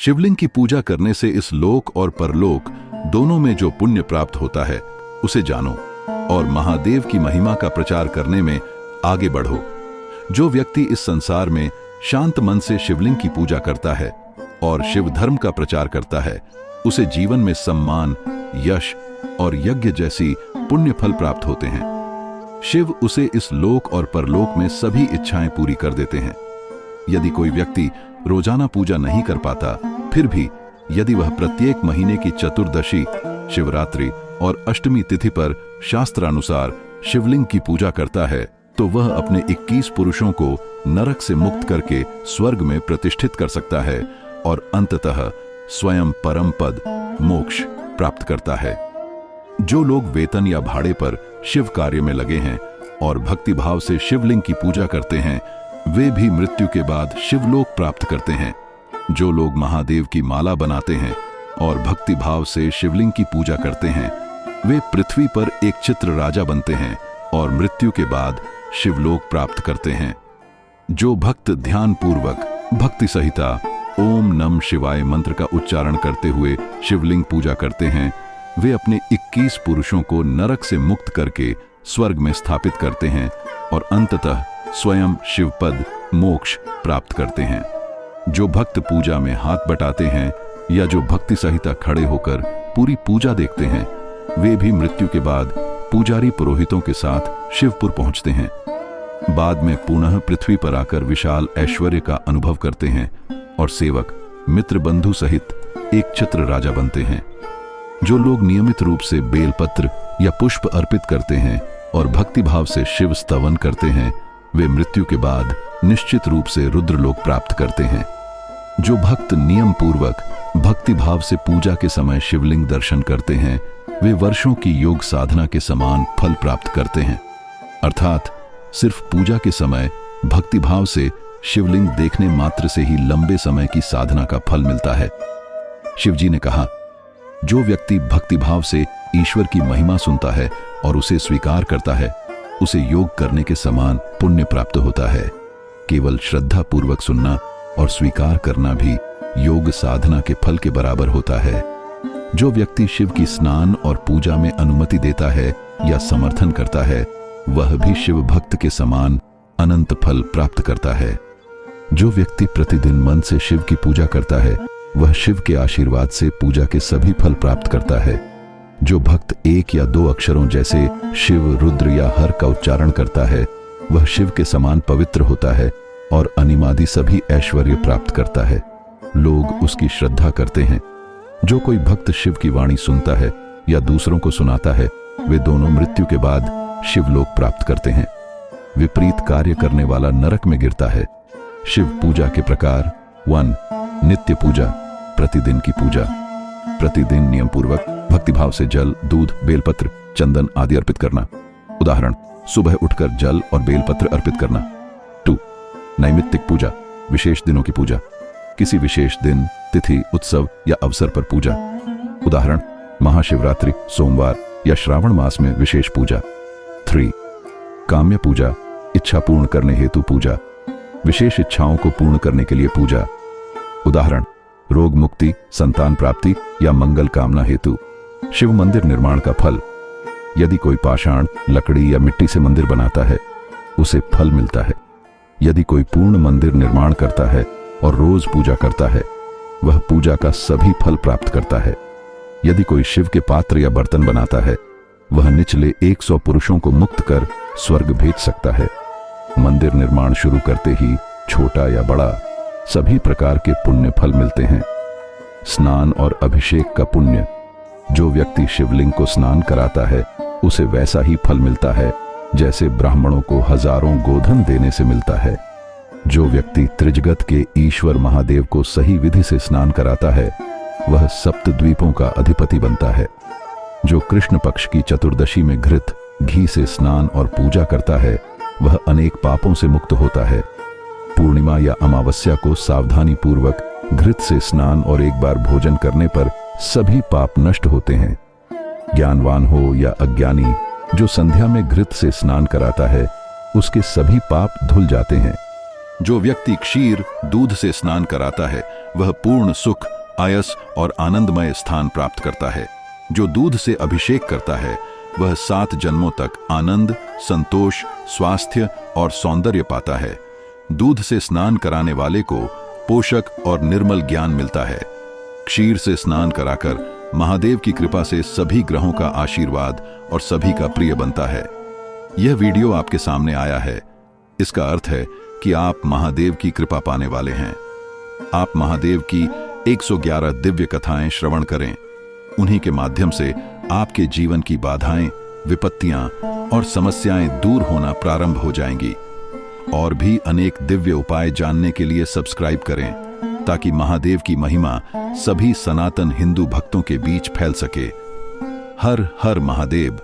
शिवलिंग की पूजा करने से इस लोक और परलोक दोनों में जो पुण्य प्राप्त होता है उसे जानो और महादेव की महिमा का प्रचार करने में आगे बढ़ो। जो व्यक्ति इस संसार में शांत मन से शिवलिंग की पूजा करता है और शिव धर्म का प्रचार करता है, उसे जीवन में सम्मान, यश और यज्ञ जैसी पुण्य फल प्राप्त होते हैं। शिव उसे इस लोक और परलोक में सभी इच्छाएं पूरी कर देते हैं। यदि कोई व्यक्ति रोजाना पूजा नहीं कर पाता, फिर भी यदि वह प्रत्येक महीने की चतुर्दशी, शिवरात्रि और अष्टमी तिथि पर शास्त्रानुसार शिवलिंग की पूजा करता है, तो वह अपने 21 पुरुषों को नरक से मुक्त करके स्वर्ग में प्रतिष्ठित कर सकता है और अंततः स्वयं परम पद मोक्ष प्राप्त करता है। जो लोग वेतन या भाड़े पर शिव कार्य में लगे हैं और भक्तिभाव से शिवलिंग की पूजा करते हैं, वे भी मृत्यु के बाद शिवलोक प्राप्त करते हैं। जो लोग महादेव की माला बनाते हैं और भक्तिभाव से शिवलिंग की पूजा करते हैं, वे पृथ्वी पर एक चित्र राजा बनते हैं और मृत्यु के बाद शिवलोक प्राप्त करते हैं। जो भक्त ध्यान पूर्वक भक्ति सहिता ओम नम शिवाय मंत्र का उच्चारण करते हुए शिवलिंग पूजा करते हैं, वे अपने 21 पुरुषों को नरक से मुक्त करके स्वर्ग में स्थापित करते हैं और अंततः स्वयं शिवपद मोक्ष प्राप्त करते हैं। जो भक्त पूजा में हाथ बटाते हैं या जो भक्ति सहिता खड़े होकर पूरी पूजा देखते हैं, वे भी मृत्यु के बाद पुजारी पुरोहितों के साथ शिवपुर पहुंचते हैं। बाद में पुनः पृथ्वी पर आकर विशाल ऐश्वर्य का अनुभव करते हैं और सेवक मित्र बंधु सहित एक छत्र राजा बनते हैं। जो लोग नियमित रूप से बेलपत्र या पुष्प अर्पित करते हैं और भक्तिभाव से शिव स्तवन करते हैं, वे मृत्यु के बाद निश्चित रूप से रुद्रलोक प्राप्त करते हैं। जो भक्त नियम पूर्वक भक्तिभाव से पूजा के समय शिवलिंग दर्शन करते हैं, वे वर्षों की योग साधना के समान फल प्राप्त करते हैं। अर्थात सिर्फ पूजा के समय भक्तिभाव से शिवलिंग देखने मात्र से ही लंबे समय की साधना का फल मिलता है। शिवजी ने कहा, जो व्यक्ति भक्तिभाव से ईश्वर की महिमा सुनता है और उसे स्वीकार करता है, उसे योग करने के समान पुण्य प्राप्त होता है। केवल श्रद्धा पूर्वक सुनना और स्वीकार करना भी योग साधना के फल के बराबर होता है। जो व्यक्ति शिव की स्नान और पूजा में अनुमति देता है या समर्थन करता है, वह भी शिव भक्त के समान अनंत फल प्राप्त करता है। जो व्यक्ति प्रतिदिन मन से शिव की पूजा करता है, वह शिव के आशीर्वाद से पूजा के सभी फल प्राप्त करता है। जो भक्त 1 या 2 अक्षरों जैसे शिव, रुद्र या हर का उच्चारण करता है, वह शिव के समान पवित्र होता है और अनिमादि सभी ऐश्वर्य प्राप्त करता है। लोग उसकी श्रद्धा करते हैं। जो कोई भक्त शिव की वाणी सुनता है या दूसरों को सुनाता है, वे दोनों मृत्यु के बाद शिवलोक प्राप्त करते हैं। विपरीत कार्य करने वाला नरक में गिरता है। शिव पूजा के प्रकार 1. नित्य पूजा, प्रतिदिन की पूजा। प्रतिदिन नियम पूर्वक भक्तिभाव से जल, दूध, बेलपत्र, चंदन आदि अर्पित करना। उदाहरण, सुबह उठकर जल और बेलपत्र अर्पित करना। 2. नैमित्तिक पूजा, विशेष दिनों की पूजा। किसी विशेष दिन, तिथि, उत्सव या अवसर पर पूजा। उदाहरण, महाशिवरात्रि, सोमवार या श्रावण मास में विशेष पूजा। 3. काम्य पूजा, इच्छा पूर्ण करने हेतु पूजा। विशेष इच्छाओं को पूर्ण करने के लिए पूजा। उदाहरण, रोग मुक्ति, संतान प्राप्ति या मंगल कामना हेतु। शिव मंदिर निर्माण का फल, यदि कोई पाषाण, लकड़ी या मिट्टी से मंदिर बनाता है, उसे फल मिलता है। यदि कोई पूर्ण मंदिर निर्माण करता है और रोज पूजा करता है, वह पूजा का सभी फल प्राप्त करता है। यदि कोई शिव के पात्र या बर्तन बनाता है, वह निचले 100 पुरुषों को मुक्त कर स्वर्ग भेज सकता है। मंदिर निर्माण शुरू करते ही छोटा या बड़ा सभी प्रकार के पुण्य फल मिलते हैं। स्नान और अभिषेक का पुण्य, जो व्यक्ति शिवलिंग को स्नान कराता है, उसे वैसा ही फल मिलता है जैसे ब्राह्मणों को हजारों गोधन देने से मिलता है। जो व्यक्ति त्रिजगत के ईश्वर महादेव को सही विधि से स्नान कराता है, वह सप्तद्वीपों का अधिपति बनता है। जो कृष्ण पक्ष की चतुर्दशी में घृत, घी से स्नान और पूजा करता है, वह अनेक पापों से मुक्त होता है। पूर्णिमा या अमावस्या को सावधानी पूर्वक घृत से स्नान और एक बार भोजन करने पर सभी पाप नष्ट होते हैं। ज्ञानवान हो या अज्ञानी, जो संध्या में घृत से स्नान कराता है, उसके सभी पाप धुल जाते हैं। जो व्यक्ति क्षीर दूध से स्नान कराता है वह पूर्ण सुख, आयस और आनंदमय स्थान प्राप्त करता है। जो दूध से अभिषेक करता है वह 7 जन्मों तक आनंद, संतोष, स्वास्थ्य और सौंदर्य पाता है। दूध से स्नान कराने वाले को पोषक और निर्मल ज्ञान मिलता है। क्षीर से स्नान कराकर महादेव की कृपा से सभी ग्रहों का आशीर्वाद और सभी का प्रिय बनता है। यह वीडियो आपके सामने आया है, इसका अर्थ है कि आप महादेव की कृपा पाने वाले हैं। आप महादेव की 111 दिव्य कथाएं श्रवण करें। उन्हीं के माध्यम से आपके जीवन की बाधाएं, विपत्तियां और समस्याएं दूर होना प्रारंभ हो जाएंगी। और भी अनेक दिव्य उपाय जानने के लिए सब्सक्राइब करें, ताकि महादेव की महिमा सभी सनातन हिंदू भक्तों के बीच फैल सके। हर हर महादेव।